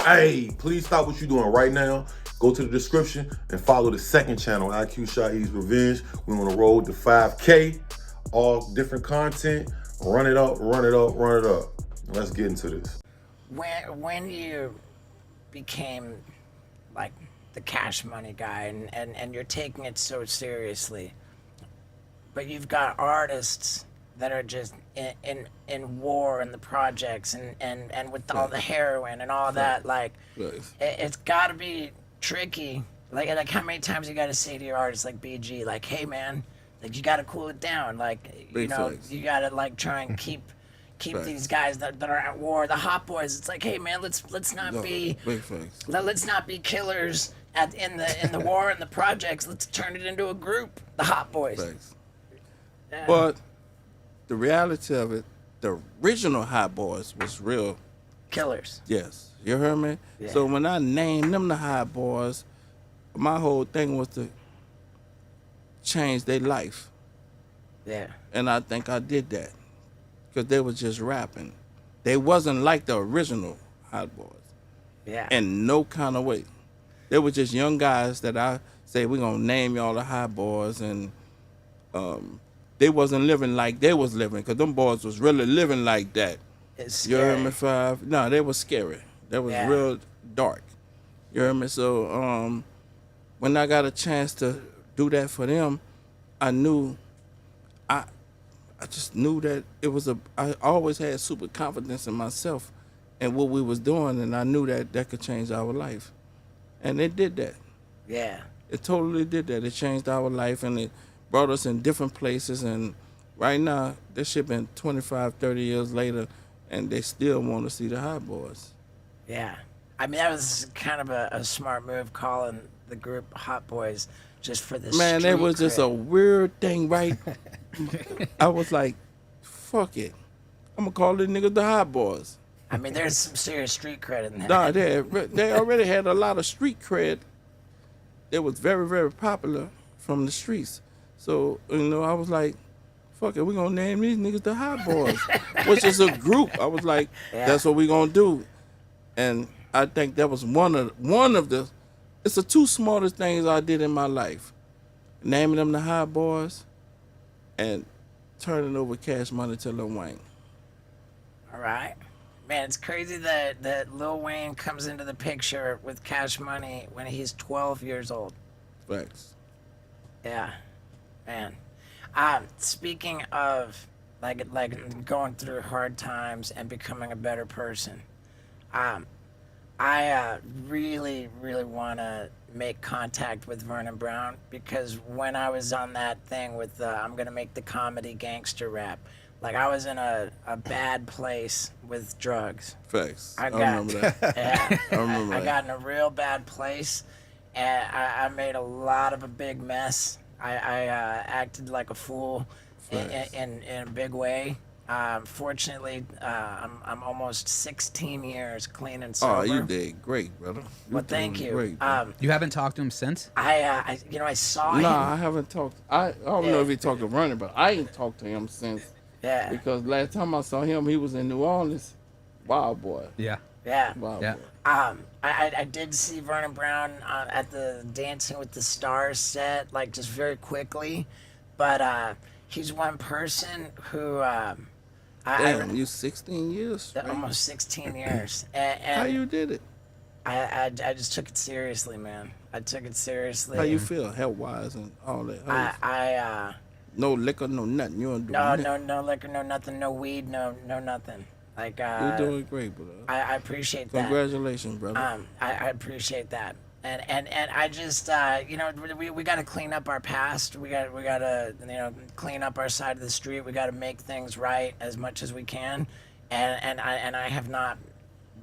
Hey, please stop what you're doing right now. Go to the description and follow the second channel, IQ Shaheed's Revenge. We're on the road to 5K, all different content. Run it up, run it up, run it up. Let's get into this. When you became like the Cash Money guy and you're taking it so seriously, but you've got artists that are just in war and the projects and with all the heroin and all that, like it's got to be tricky. Like how many times you got to say to your artist like BG, like, hey man, like you got to cool it down, like you got to like try and keep these guys that are at war, the Hotboys. It's like, hey man, let's not be let's not be killers in the war and the projects. Let's turn it into a group, the Hotboys. Yeah. But the reality of it, the original Hotboys was real killers. Yes, you heard me. Yeah. So when I named them the Hotboys, my whole thing was to change their life. Yeah. And I think I did that because they was just rapping. They wasn't like the original Hotboys. Yeah. In no kind of way. They were just young guys that I say we're gonna name y'all the Hotboys, and they wasn't living like they was living, because them boys was really living like that. It's scary. You heard me, Five? No, they was scary. They was real dark. You heard me? So when I got a chance to do that for them, I knew, I just knew that it was I always had super confidence in myself and what we was doing, and I knew that could change our life. And it did that. Yeah. It totally did that. It changed our life, and it brought us in different places. And right now, this shit been 25, 30 years later, and they still want to see the Hotboys. Yeah. I mean, that was kind of a smart move, calling the group Hotboys just for this. Man, that was just a weird thing, right? I was like, fuck it. I'm going to call these niggas the Hotboys. I mean, there's some serious street cred in that. Nah, they already had a lot of street cred. It was very, very popular from the streets. So, I was like, fuck it, we're going to name these niggas the Hotboys, which is a group. I was like, that's what we're going to do. And I think that was one of the, it's the two smartest things I did in my life. Naming them the Hotboys and turning over Cash Money to Lil Wayne. All right. Man, it's crazy that Lil Wayne comes into the picture with Cash Money when he's 12 years old. Facts. Yeah, man. Speaking of like going through hard times and becoming a better person, I really want to make contact with Vernon Brown, because when I was on that thing with I'm gonna make the comedy gangster rap, like I was in a bad place with drugs. Facts. I remember that. Yeah, I remember I that. got in a real bad place, and I made a lot of a big mess. I acted like a fool in a big way. Fortunately, I'm almost 16 years clean and sober. Oh, you did great, brother. Well, thank you. Great, you haven't talked to him since? I saw him. Nah, I haven't talked. I don't know if he talked to Vernon, but I ain't talked to him since. Yeah. Because last time I saw him, he was in New Orleans. Wild boy. Yeah. Yeah. Wild Yeah. boy. I did see Vernon Brown at the Dancing with the Stars set, like just very quickly, but he's one person who. Damn, you 16 years? Right? Almost 16 years. And how you did it? I just took it seriously, man. I took it seriously. How you feel, health wise and all that? No liquor, no nothing. You don't do nothing. No liquor, no nothing, no weed, no nothing. Like you're doing great, brother. I appreciate that. Congratulations, brother. I appreciate that. And I just we got to clean up our past. We got to clean up our side of the street. We got to make things right as much as we can. And I have not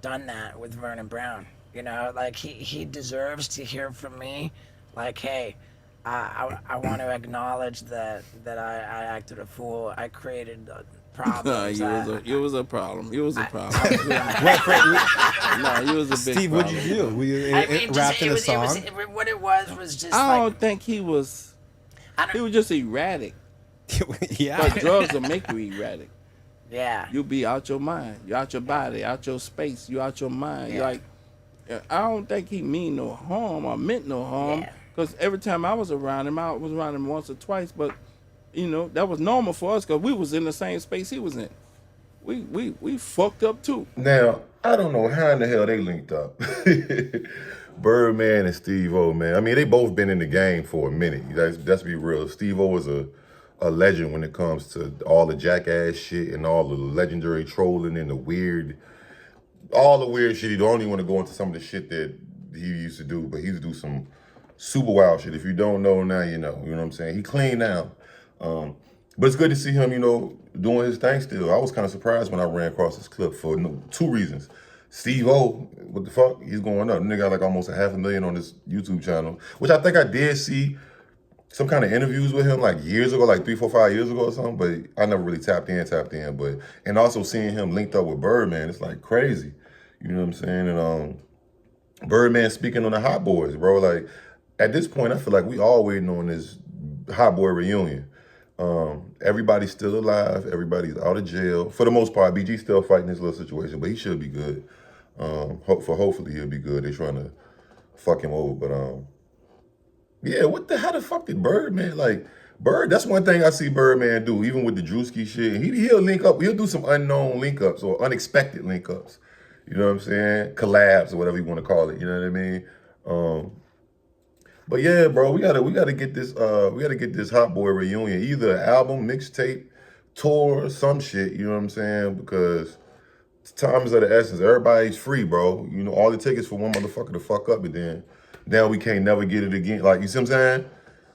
done that with Vernon Brown. Like he deserves to hear from me, like, hey, I want to acknowledge that I acted a fool. I created problems. You was a problem. You was a problem. No, you was a big Steve, problem. what'd you do? Were you rapped in a song? What it was just. I don't think he was. He was just erratic. Yeah. But drugs will make you erratic. Yeah. You be out your mind. You out your body, out your space. You out your mind. Yeah. You like, I don't think he mean no harm or meant no harm. Yeah. Because every time I was around him once or twice. But that was normal for us because we was in the same space he was in. We fucked up too. Now, I don't know how in the hell they linked up. Birdman and Steve-O, man. I mean, they both been in the game for a minute. Let's be real. Steve-O is a legend when it comes to all the jackass shit and all the legendary trolling and all the weird shit. He don't even want to go into some of the shit that he used to do, but he used to do some super wild shit. If you don't know, now you know. You know what I'm saying? He clean now. But it's good to see him, doing his thing still. I was kind of surprised when I ran across this clip for two reasons. Steve-O, what the fuck? He's going up. Nigga got like almost 500,000 on his YouTube channel, which I think I did see some kind of interviews with him like years ago, like 3, 4, 5 years ago or something, but I never really tapped in. And also seeing him linked up with Birdman, it's like crazy. You know what I'm saying? And Birdman speaking on the Hotboys, bro. Like, at this point, I feel like we all waiting on this Hotboy reunion. Everybody's still alive. Everybody's out of jail. For the most part, BG still fighting his little situation, but he should be good. Hopefully he'll be good. They're trying to fuck him over, but yeah, how the fuck did Birdman, that's one thing I see Birdman do, even with the Drewski shit. He'll link up, he'll do some unknown link ups or unexpected link ups. You know what I'm saying? Collabs or whatever you want to call it, you know what I mean? But yeah, bro, we gotta get this Hot Boy reunion, either an album, mixtape, tour, some shit, you know what I'm saying? Because time is of the essence. Everybody's free, bro. All it takes is for one motherfucker to fuck up, and then now we can't never get it again. Like, you see what I'm saying?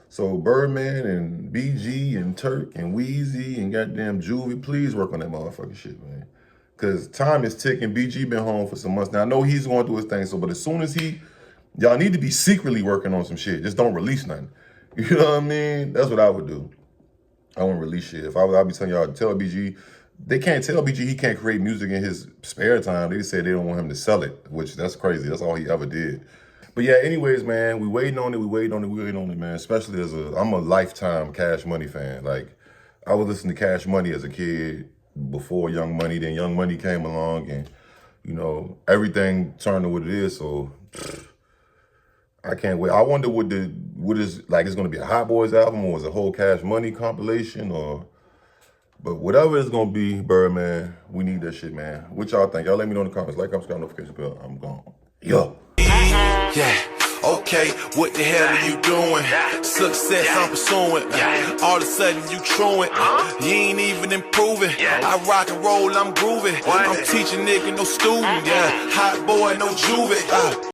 So Birdman and BG and Turk and Weezy and goddamn Juvie, please work on that motherfucking shit, man. Because time is ticking. BG been home for some months now. I know he's going through his thing, but as soon as y'all need to be secretly working on some shit. Just don't release nothing. You know what I mean? That's what I would do. I wouldn't release shit. If I'd be telling y'all, tell BG, they can't tell BG he can't create music in his spare time. They said they don't want him to sell it, which that's crazy. That's all he ever did. But yeah, anyways, man, we waiting on it, man. Especially I'm a lifetime Cash Money fan. Like, I was listening to Cash Money as a kid before Young Money. Then Young Money came along and, everything turned to what it is. So I can't wait. I wonder what is it's gonna be a Hot Boys album or is it a whole Cash Money compilation but whatever it's gonna be, Birdman, we need that shit, man. What y'all think? Y'all let me know in the comments. Like, subscribe, notification bell. I'm gone. Yo. Yeah. Okay, what the hell are you doing? Success I'm pursuing. All of a sudden you truant. You ain't even improving. I rock and roll, I'm grooving. I'm teaching nigga, no student. Yeah, hot boy, no juvie.